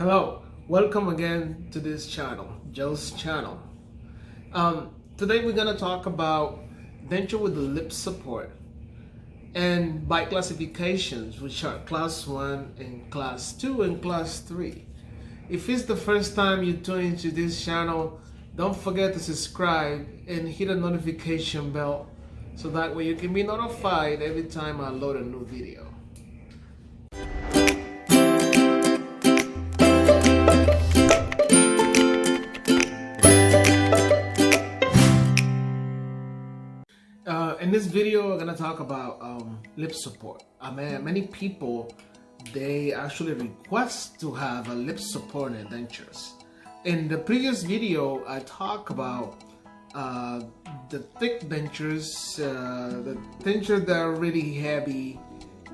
Hello, welcome again to this channel, Joe's channel. Today we're gonna talk about denture with the lip support and by classifications, which are class 1 and class 2 and class 3. If it's the first time you tune into this channel, don't forget to subscribe and hit the notification bell so that way you can be notified every time I load a new video. In this video, we're gonna talk about lip support. Many people, they actually request to have a lip support in dentures. In the previous video, I talked about the thick dentures, the dentures that are really heavy,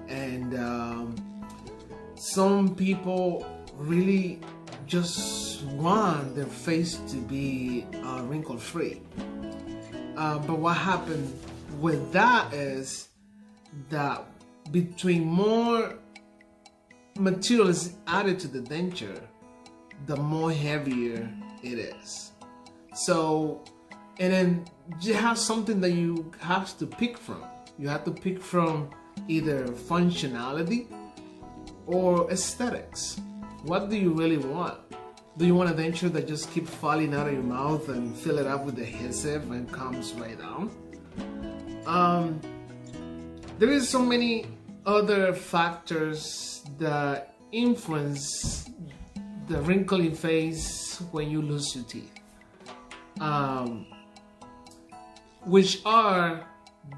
and some people really just want their face to be wrinkle free. But what happened with that is that between more material is added to the denture, the more heavier it is. So, and then you have something that you have to pick from. You have to pick from either functionality or aesthetics. What do you really want? Do you want a denture that just keeps falling out of your mouth and fill it up with adhesive and comes right down? There is so many other factors that influence the wrinkly face when you lose your teeth, which are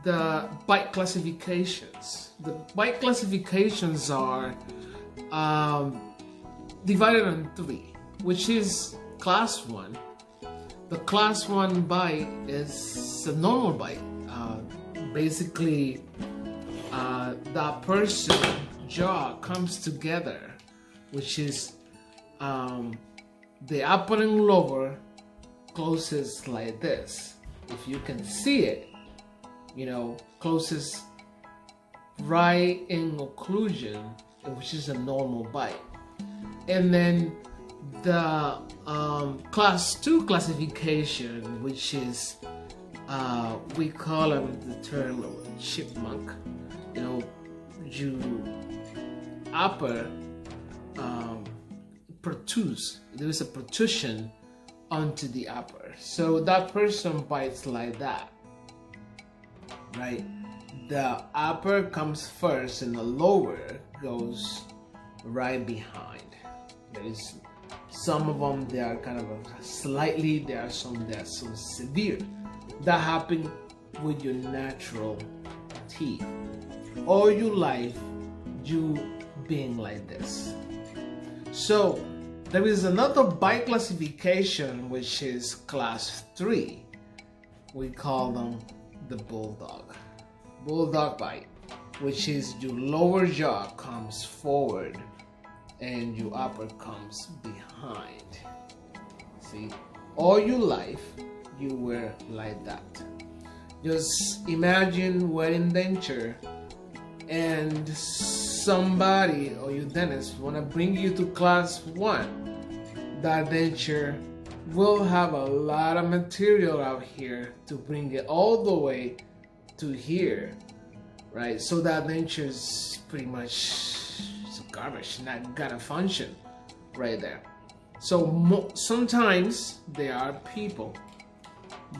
the bite classifications. The bite classifications are divided in three, which is class 1. The class 1 bite is a normal bite. Basically, that person's jaw comes together, which is the upper and lower closes like this. If you can see it, closes right in occlusion, which is a normal bite. And then the class 2 classification, which is we call them the term chipmunk. You upper protrudes. There is a protrusion onto the upper, so that person bites like that, right? The upper comes first and the lower goes right behind. There is some of them they are kind of slightly, there are some that are so severe. That happens with your natural teeth. All your life, you being like this. So there is another bite classification, which is class 3. We call them the bulldog bite, which is your lower jaw comes forward and your upper comes behind. See, all your life you were like that. Just imagine wearing denture and somebody or your dentist want to bring you to class 1. That denture will have a lot of material out here to bring it all the way to here, right? So that denture is pretty much garbage, not gonna function right there. So sometimes there are people,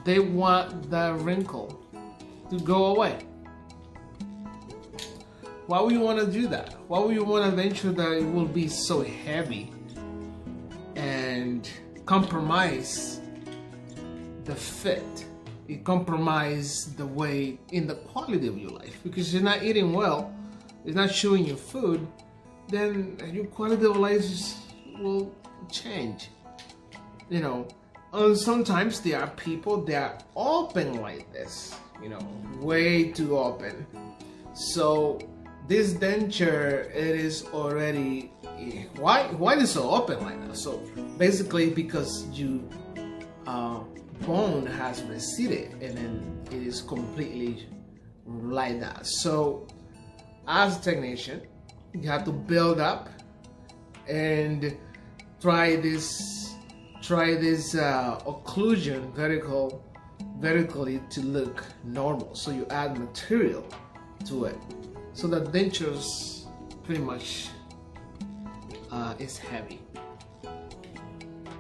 they want the wrinkle to go away. Why would you want to do that? Why would you want to denture that it will be so heavy and compromise the fit? It compromises the way in the quality of your life, because you're not eating well, it's not chewing your food, then your quality of life will change. And sometimes there are people that are open like this, way too open. So this denture, it is already, why is it so open like that? So basically because you bone has receded and then it is completely like that. So as a technician, you have to build up and try this occlusion vertically to look normal. So you add material to it, so that dentures pretty much is heavy.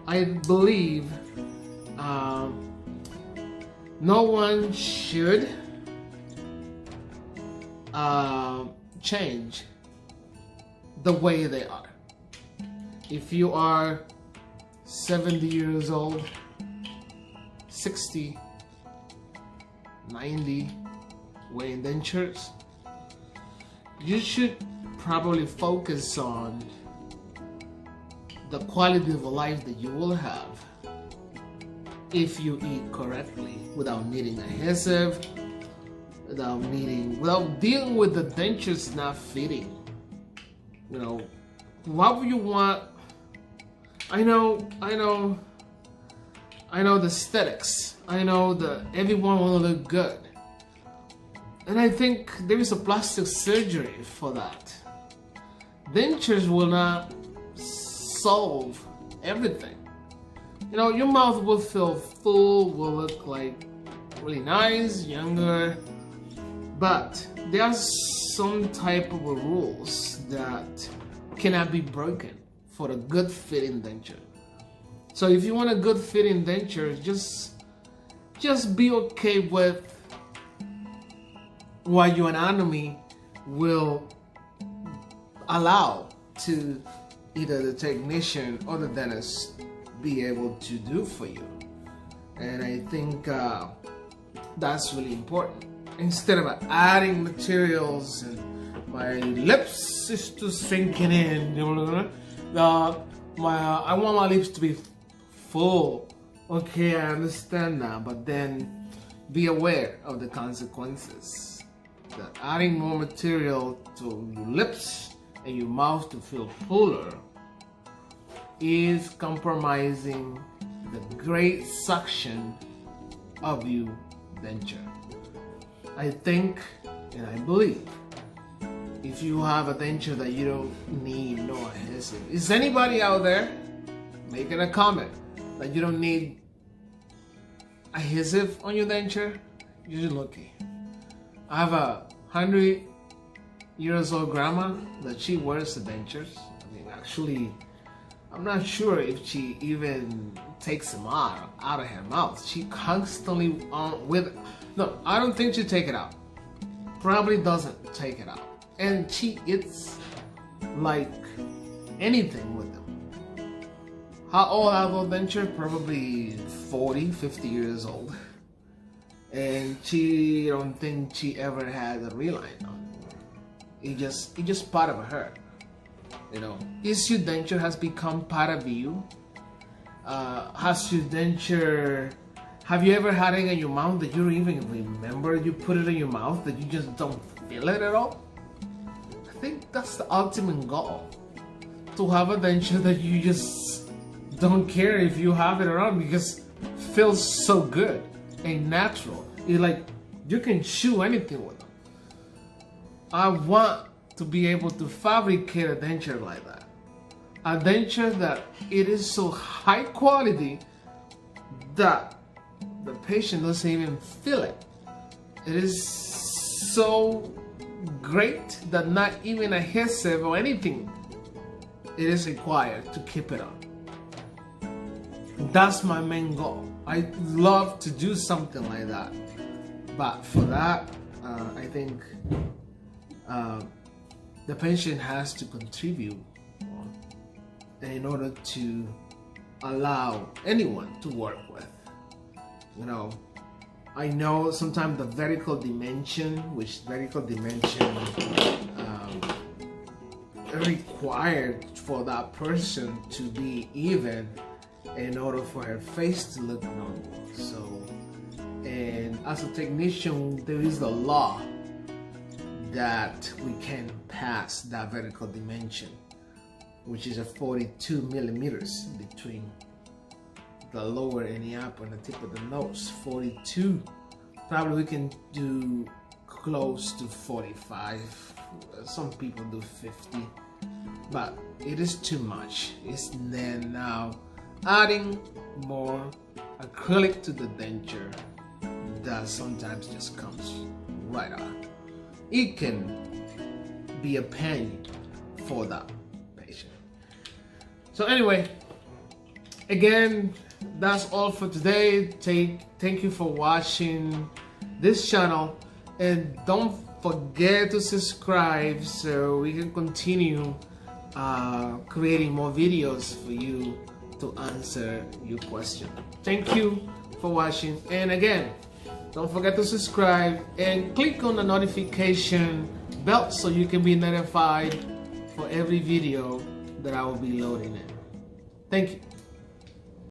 I believe no one should change the way they are. If you are 70 years old, 60, 90, wearing dentures, you should probably focus on the quality of life that you will have if you eat correctly, without needing adhesive, without dealing with the dentures not fitting. You know, what would you want? I know the aesthetics. I know that everyone want to look good. And I think there is a plastic surgery for that. Dentures will not solve everything. You know, your mouth will feel full, will look like really nice, younger, but there are some type of rules that cannot be broken for a good fitting denture. So if you want a good fitting denture, just be okay with what your anatomy will allow to either the technician or the dentist be able to do for you. And I think that's really important. Instead of adding materials and my lips is too sinking in, I want my lips to be full. Okay, I understand that, but then be aware of the consequences. That adding more material to your lips and your mouth to feel fuller is compromising the great suction of your denture. I think and I believe if you have a denture that you don't need no adhesive. Is anybody out there making a comment that you don't need adhesive on your denture? You're lucky. I have a 100-year-old grandma that she wears the dentures. I mean, actually, I'm not sure if she even takes them out of her mouth. She constantly no, I don't think she take it out. Probably doesn't take it out. And she eats like anything with them. How old are those dentures? Probably 40, 50 years old. And she don't think she ever had a reline on. It just part of her. You know, is your denture has become part of you? Has your denture, have you ever had it in your mouth that you don't even remember you put it in your mouth, that you just don't feel it at all? I think that's the ultimate goal. To have a denture that you just don't care if you have it around, because it feels so good and natural. It's like you can chew anything with them. I want to be able to fabricate a denture like that. A denture that it is so high quality that the patient doesn't even feel it. It is so great that not even adhesive or anything it is required to keep it on. That's my main goal. I love to do something like that, but for that I think the patient has to contribute in order to allow anyone to work with. You know, I know sometimes the vertical dimension required for that person to be even in order for her face to look normal. So, and as a technician, there is a law that we can pass that vertical dimension, which is a 42 millimeters between the lower and the upper and the tip of the nose. 42. Probably we can do close to 45. Some people do 50. but it is too much. It's then now adding more acrylic to the denture that sometimes just comes right out. It can be a pain for that patient. So anyway, again, that's all for today. Thank you for watching this channel, and don't forget to subscribe so we can continue creating more videos for you to answer your question. Thank you for watching, and again, don't forget to subscribe and click on the notification bell so you can be notified for every video that I will be loading in. Thank you.